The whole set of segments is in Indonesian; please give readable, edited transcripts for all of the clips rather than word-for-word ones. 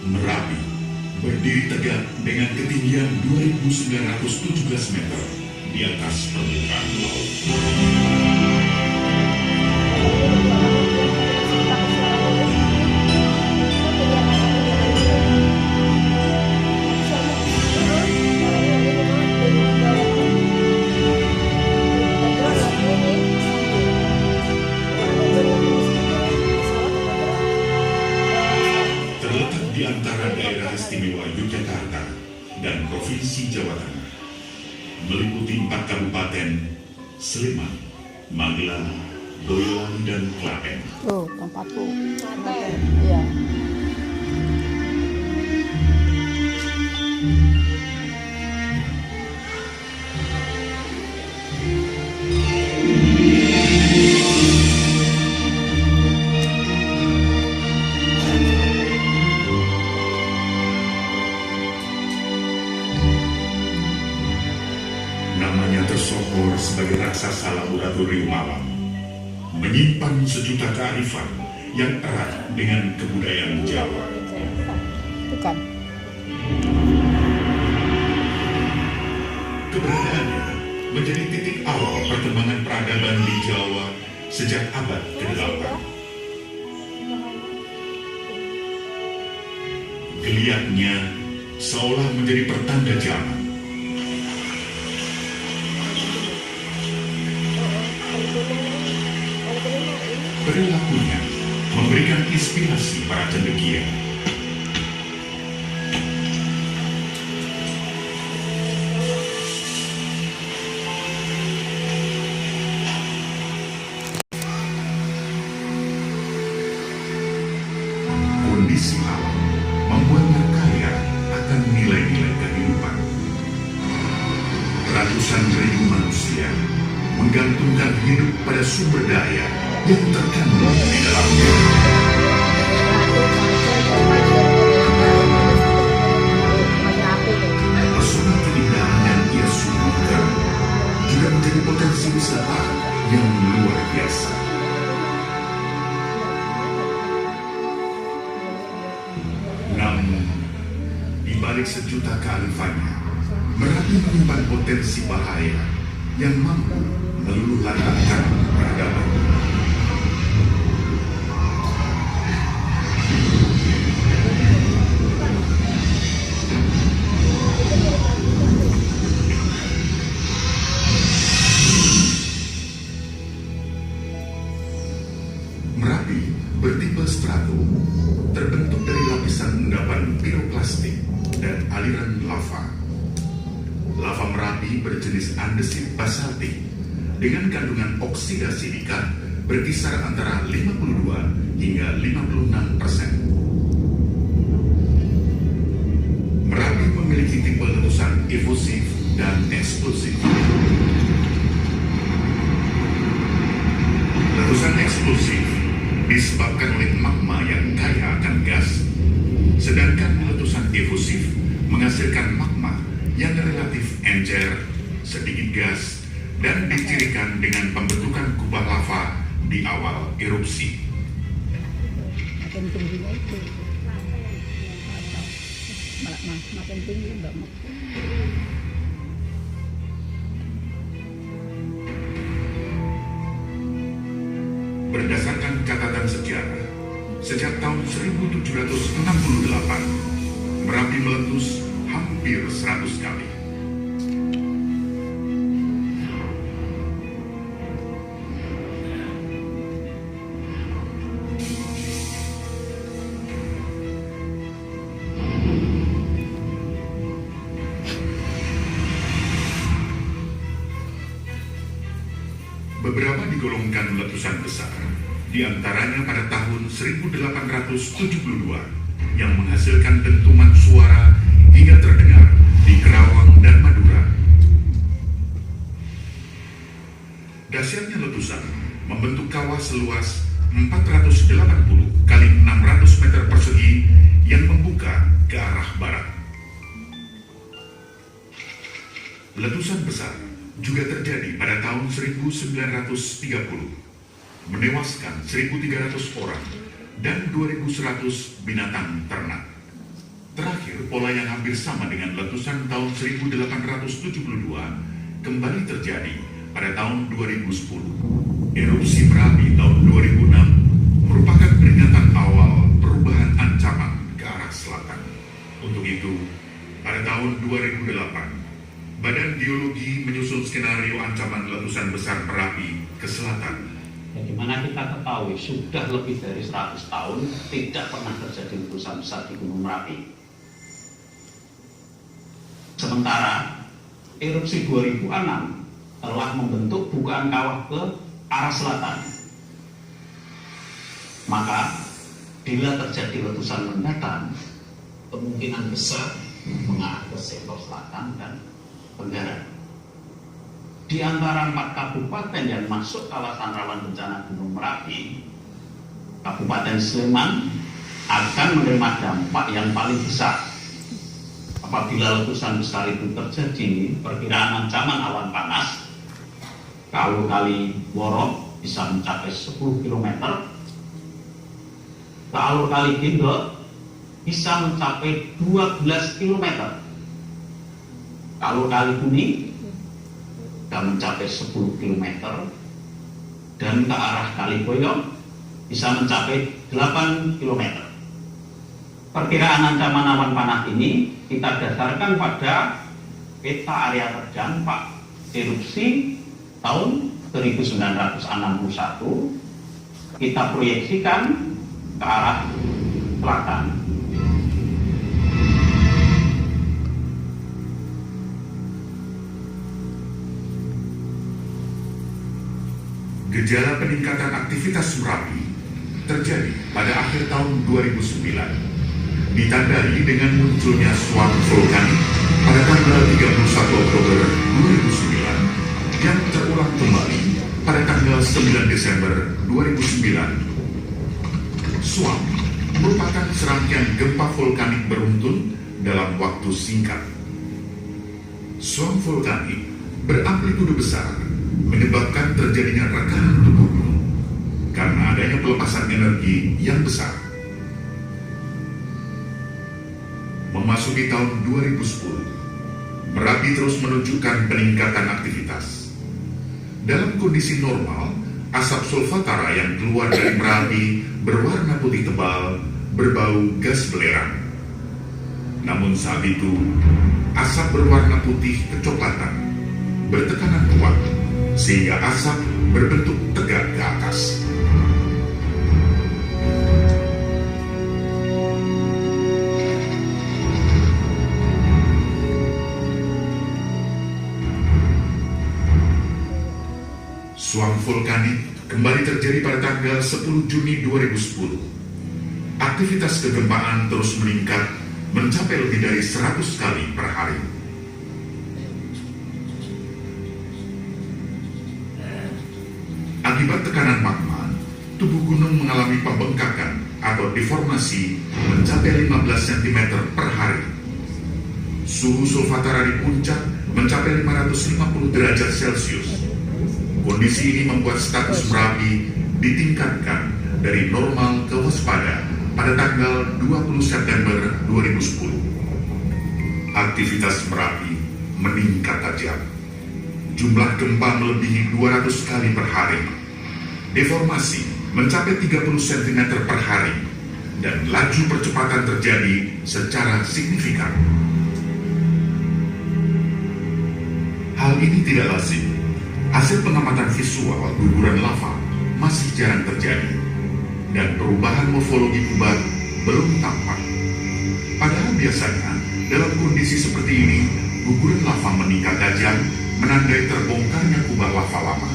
Merapi berdiri tegak dengan ketinggian 2.917 meter di atas permukaan laut. Terletak di antara daerah istimewa Yogyakarta dan Provinsi Jawa Tengah, meliputi 4 kabupaten: Sleman, Magelang, Boyolali, dan Klaten. Oh, tempatku. Klaten. Iya. Namanya tersohor sebagai raksasa laboratorium alam, menyimpan sejuta kearifan yang erat dengan kebudayaan Jawa. Bukan. Keberadaannya menjadi titik awal perkembangan peradaban di Jawa sejak abad ke-8. Geliatnya seolah menjadi pertanda zaman. Perilakunya memberikan inspirasi para cendekia. Kondisi alam membuatnya kaya akan nilai-nilai kehidupan. Ratusan ribu manusia menggantungkan hidup pada sumber daya yang terkandung di dalamnya. Pesona keindahan yang ia suguhkan juga menjadi potensi wisata yang luar biasa. Namun, di balik sejuta kearifannya, Merapi menyimpan potensi bahaya yang mampu meluluhlantangkan peradaban. Merapi bertipe strato, terbentuk dari lapisan endapan piroklastik dan aliran lava. Lava Merapi berjenis andesit basaltik dengan kandungan oksida silika berkisar antara 52 hingga 56%. Merapi memiliki tipe letusan efusif dan eksplosif. Letusan eksplosif disebabkan oleh magma yang kaya akan gas, sedangkan letusan efusif menghasilkan magma yang relatif encer, sedikit gas, dan dicirikan dengan pembentukan kubah lava di awal erupsi. Makin tingginya itu. Makin tinggi banget. Berdasarkan catatan sejarah, sejak tahun 1768, Merapi meletus hampir 100 kali. Beberapa digolongkan letusan besar, diantaranya pada tahun 1872 yang menghasilkan dentuman suara hingga terdengar di Kerawang dan Madura. Dahsyatnya letusan membentuk kawah seluas 480 kali 600 meter persegi yang membuka ke arah barat. Letusan besar juga terjadi pada tahun 1930, menewaskan 1.300 orang dan 2.100 binatang ternak. Terakhir, pola yang hampir sama dengan letusan tahun 1872 kembali terjadi pada tahun 2010. Erupsi Merapi tahun 2006 merupakan peringatan awal perubahan ancaman ke arah selatan. Untuk itu, pada tahun 2008, Badan Geologi menyusun skenario ancaman letusan besar Merapi ke selatan. Bagaimana kita ketahui sudah lebih dari 100 tahun tidak pernah terjadi letusan besar di Gunung Merapi. Sementara erupsi 2006 telah membentuk bukaan kawah ke arah selatan. Maka bila terjadi letusan mendatang, kemungkinan besar mengarah ke sektor selatan dan tenggara. Di antara 4 kabupaten yang masuk kawasan rawan bencana Gunung Merapi, Kabupaten Sleman akan menerima dampak yang paling besar. Apabila letusan besar itu terjadi, perkiraan ancaman awan panas kalau kali Worok bisa mencapai 10 km, kalau kali Gendot bisa mencapai 12 km, kalau kali Kuning bisa mencapai 10 km, dan ke arah Kali Boyong bisa mencapai 8 km. Perkiraan ancaman awan panas ini kita dasarkan pada peta area terdampak erupsi tahun 1961. Kita proyeksikan ke arah selatan. Gejala peningkatan aktivitas Merapi terjadi pada akhir tahun 2009. Ditandai dengan munculnya suap vulkanik pada tanggal 31 Oktober 2009 yang terulang kembali pada tanggal 9 Desember 2009. Suap merupakan serangkaian gempa vulkanik beruntun dalam waktu singkat. Suap vulkanik beramplitude besar menyebabkan terjadinya rekahan tubuh karena adanya pelepasan energi yang besar. Memasuki tahun 2010, Merapi terus menunjukkan peningkatan aktivitas. Dalam kondisi normal, asap sulfatara yang keluar dari Merapi berwarna putih tebal, berbau gas belerang. Namun saat itu, asap berwarna putih kecoklatan, bertekanan kuat, sehingga asap berbentuk tegak ke atas. Suap vulkanik kembali terjadi pada tanggal 10 Juni 2010. Aktivitas kegempaan terus meningkat mencapai lebih dari 100 kali per hari. Akibat tekanan magma, tubuh gunung mengalami pembengkakan atau deformasi mencapai 15 cm per hari. Suhu sulfatara di puncak mencapai 550 derajat Celcius. Kondisi ini membuat status Merapi ditingkatkan dari normal ke waspada pada tanggal 20 September 2010. Aktivitas Merapi meningkat tajam. Jumlah gempa melebihi 200 kali per hari. Deformasi mencapai 30 cm per hari dan laju percepatan terjadi secara signifikan. Hal ini tidak lazim. Hasil pengamatan visual guguran lava masih jarang terjadi dan perubahan morfologi kubah belum tampak. Padahal biasanya dalam kondisi seperti ini, guguran lava meningkat tajam menandai terbongkarnya kubah lava lama.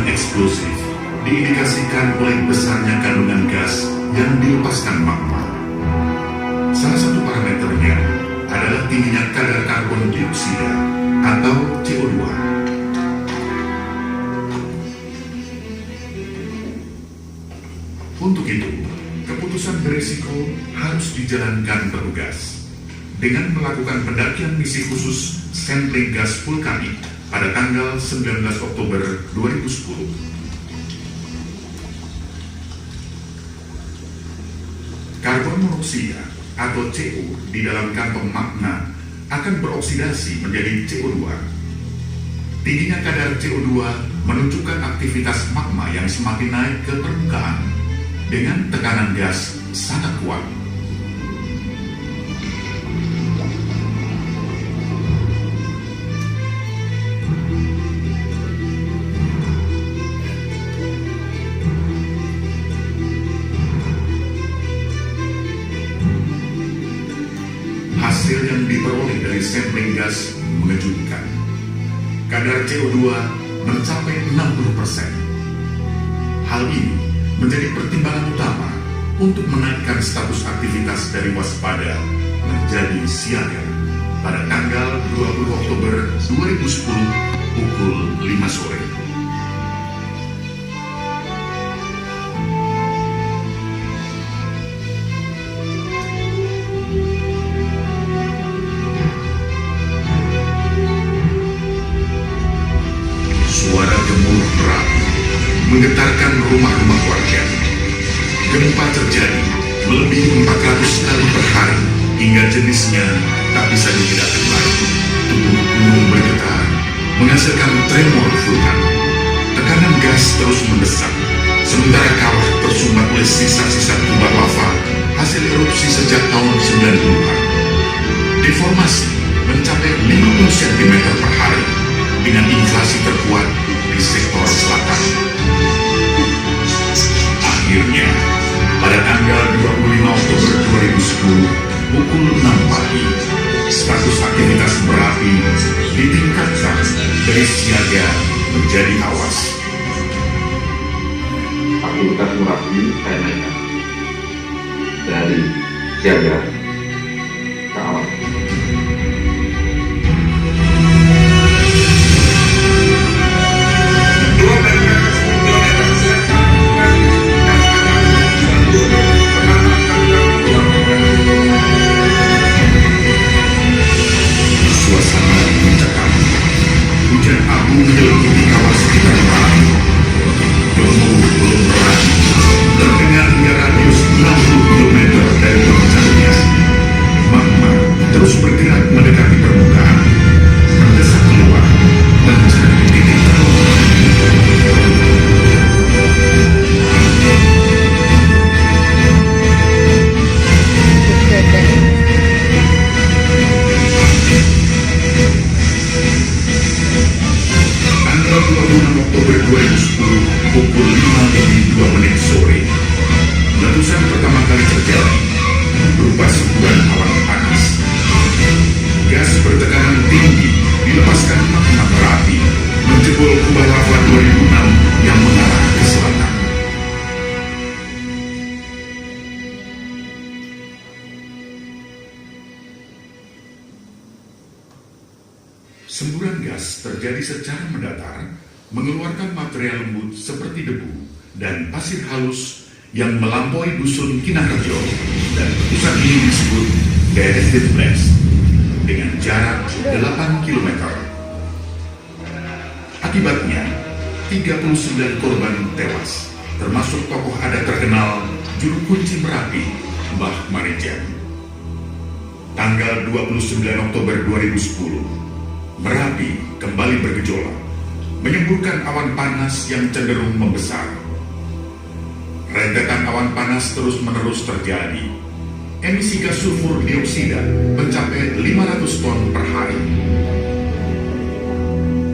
Eksplosif diindikasikan oleh besarnya kandungan gas yang dilepaskan magma. Salah satu parameternya adalah tingginya kadar karbon dioksida atau CO2. Untuk itu, keputusan beresiko harus dijalankan petugas. dengan melakukan pendakian misi khusus sampling gas vulkanik pada tanggal 19 Oktober 2010. Karbon monoksida atau CO di dalam kantong magma akan beroksidasi menjadi CO2. Tingginya kadar CO2 menunjukkan aktivitas magma yang semakin naik ke permukaan dengan tekanan gas sangat kuat. Hasil yang diperoleh dari sampling gas mengejutkan. Kadar CO2 mencapai 60%. Hal ini menjadi pertimbangan utama untuk menaikkan status aktivitas dari waspada menjadi siaga pada tanggal 20 Oktober 2010 pukul 5 sore. Suara gemuruh berapi menggetarkan rumah-rumah warga. Gempa terjadi melebihi 400 kali per hari hingga jenisnya tak bisa dibedakan lagi. Tubuh gunung bergetar, menghasilkan tremor vulkan. Tekanan gas terus mendesak, sementara kawah tersumbat oleh sisa-sisa tumbak lava hasil erupsi sejak tahun 90-an. Deformasi mencapai 50 cm per hari dengan inflasi terkuat di sektor selatan. Akhirnya, pada tanggal 25 Oktober 2010 pukul 6 pagi, status aktivitas berapi ditingkatkan dari siaga menjadi awas. Aktivitas Merapi saya naikkan dari siaga ke awas. Suasana mencekam. Hujan abu menyelimuti kawah sekitar Merapi. Gemuruh belum berakhir, terdengar hingga radius 60 km dari puncaknya. Magma terus bergerak mendekati permukaan, mendesak keluar, mencari titik terang. Tanggal 26 Oktober 2010 pukul 5:02 sore, letusan pertama kali terjadi berupa semburan awan panas. Gas bertekanan tinggi dilepaskan magma Merapi menjebol kubah lava 2006 yang mengarah ke selatan. Semburan gas terjadi secara mendatar, mengeluarkan material lembut seperti debu dan pasir halus yang melampaui dusun Kinarjo, dan letusan ini disebut directed blast dengan jarak 8 km. Akibatnya, 39 korban tewas, termasuk tokoh adat terkenal juru kunci Merapi, Mbah Marijan. Tanggal 29 Oktober 2010, Merapi kembali bergejolak, menyemburkan awan panas yang cenderung membesar. Rentetan awan panas terus-menerus terjadi. Emisi gas sulfur dioksida mencapai 500 ton per hari.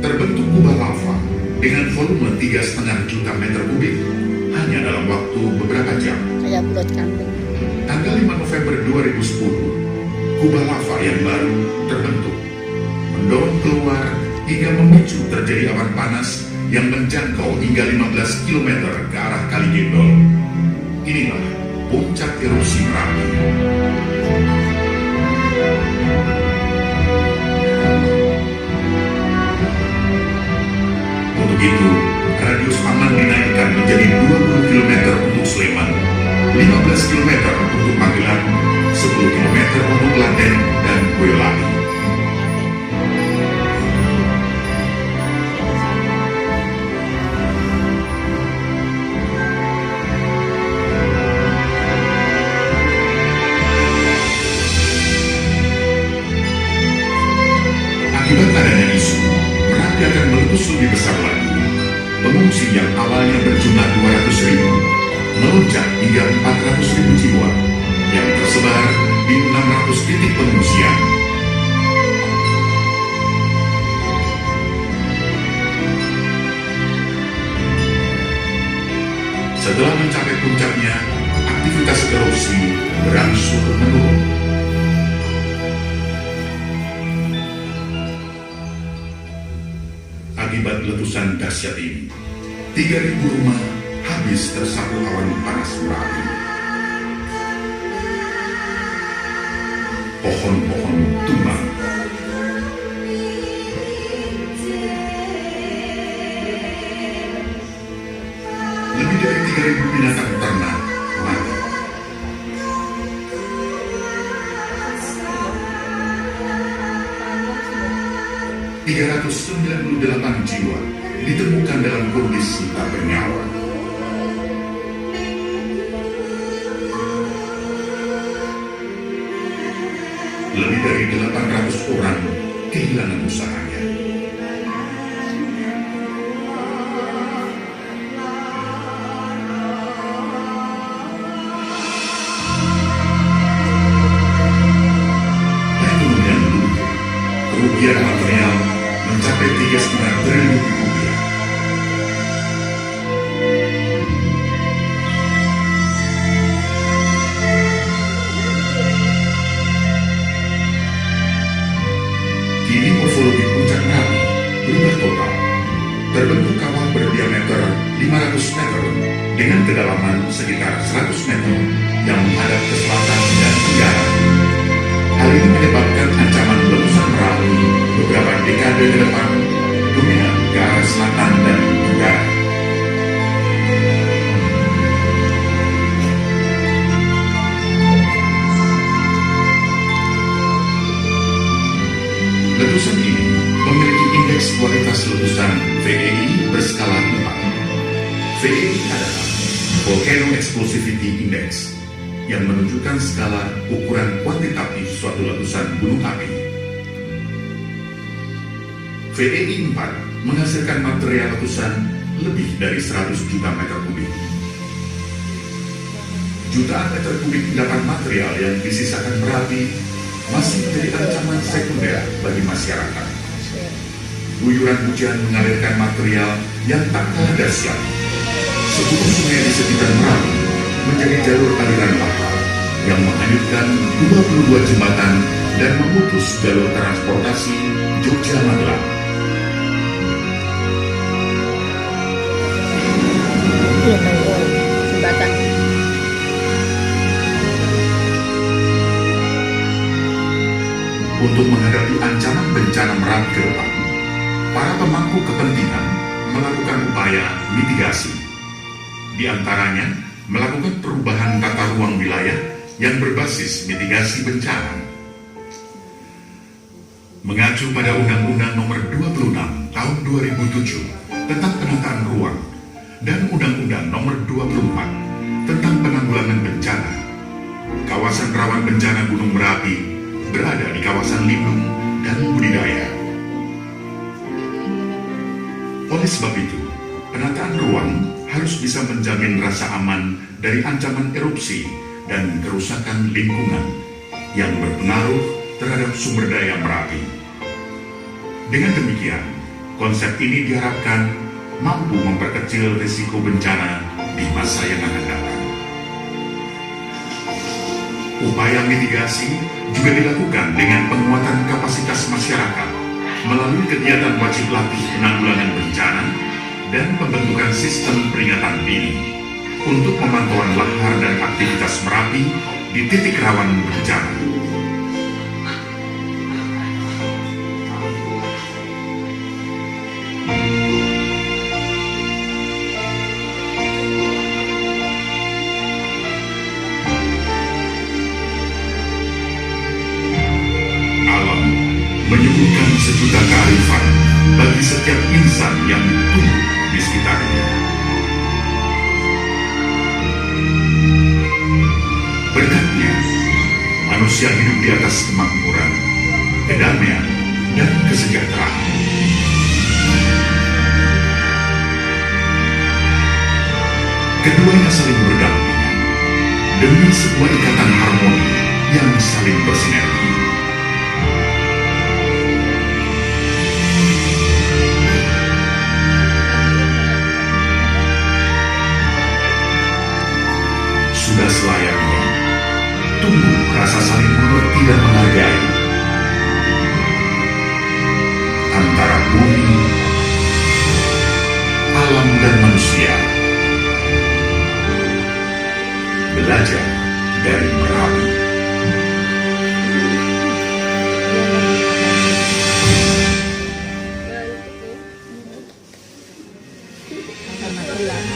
Terbentuk kubah lava dengan volume 3,5 juta meter kubik hanya dalam waktu beberapa jam. Kayak bulat kambing. Tanggal 5 November 2010, kubah lava yang baru terbentuk, mendorong keluar hingga memicu terjadi awan panas yang menjangkau hingga 15 km ke arah Kali Gendol. Inilah puncak erupsi Merapi. Untuk itu, radius aman dinaikkan menjadi 20 km untuk Sleman, 15 km untuk Magelang, 10 km meter untuk lantai dan Boyolali. Akibat adanya isu Merapi akan meletus lebih besar lagi, pengungsi yang awalnya berjumlah 200.000 melonjak hingga 400.000 jiwa yang tersebar di 600 titik pengungsian. Setelah mencapai puncaknya, aktivitas erupsi berangsur menurun. Akibat letusan dahsyat ini, 3.000 rumah habis tersapu awan panas Merapi. Pohon-pohon tumbang. Lebih dari 3.000 binatang ternak mati. ...398 jiwa ditemukan dalam kondisi tak bernyawa. Lebih dari 800 orang kehilangan usahanya. Perekonomian lumpuh, kerugian material mencapai 3,5 triliun rupiah. Kini morfologi puncak Merapi berubah total. Terbentuk kawah berdiameter 500 meter dengan kedalaman sekitar 100 meter yang menghadap ke selatan dan tenggara. Hal ini menyebabkan ancaman letusan Merapi beberapa dekade ke depan dominan ke arah selatan dan tenggara. Letusan ini memiliki indeks kualitas letusan VEI berskala 4. VEI adalah Volcano Explosivity Index yang menunjukkan skala ukuran kuantitatif suatu letusan gunung api. VEI 4 menghasilkan material letusan lebih dari 100 juta meter kubik. Jutaan meter kubik endapan material yang disisakan Merapi masih menjadi ancaman sekunder bagi masyarakat. Guyuran hujan mengalirkan material yang tak kalah dahsyat. 10 sungai di sekitar Merapi menjadi jalur aliran lahar yang menghanyutkan 22 jembatan dan memutus jalur transportasi Jogja-Magelang. Iya, jembatan. Untuk menghadapi ancaman bencana Merapi ke depan, para pemangku kepentingan melakukan upaya mitigasi. Di antaranya, melakukan perubahan tata ruang wilayah yang berbasis mitigasi bencana. Mengacu pada Undang-Undang Nomor 26 Tahun 2007 tentang penataan ruang dan Undang-Undang Nomor 24 tentang penanggulangan bencana, kawasan rawan bencana Gunung Merapi berada di kawasan lindung dan budidaya. Oleh sebab itu, penataan ruang harus bisa menjamin rasa aman dari ancaman erupsi dan kerusakan lingkungan yang berpengaruh terhadap sumber daya Merapi. Dengan demikian, konsep ini diharapkan mampu memperkecil risiko bencana di masa yang akan datang. Upaya mitigasi juga dilakukan dengan penguatan kapasitas masyarakat melalui kegiatan wajib latih penanggulangan bencana dan pembentukan sistem peringatan dini untuk pemantauan lahar dan aktivitas Merapi di titik rawan bencana. menumbuhkan sejuta kearifan bagi setiap insan yang tumbuh di sekitarnya. Berkatnya, manusia hidup di atas kemakmuran, kedamaian, dan kesejahteraan. Keduanya saling berdampingan demi sebuah ikatan harmoni yang saling bersinergi. Sudah selayaknya tumbuh rasa saling mengerti dan menghargai antara bumi, alam, dan manusia. Belajar dari Merapi. Sama hilang.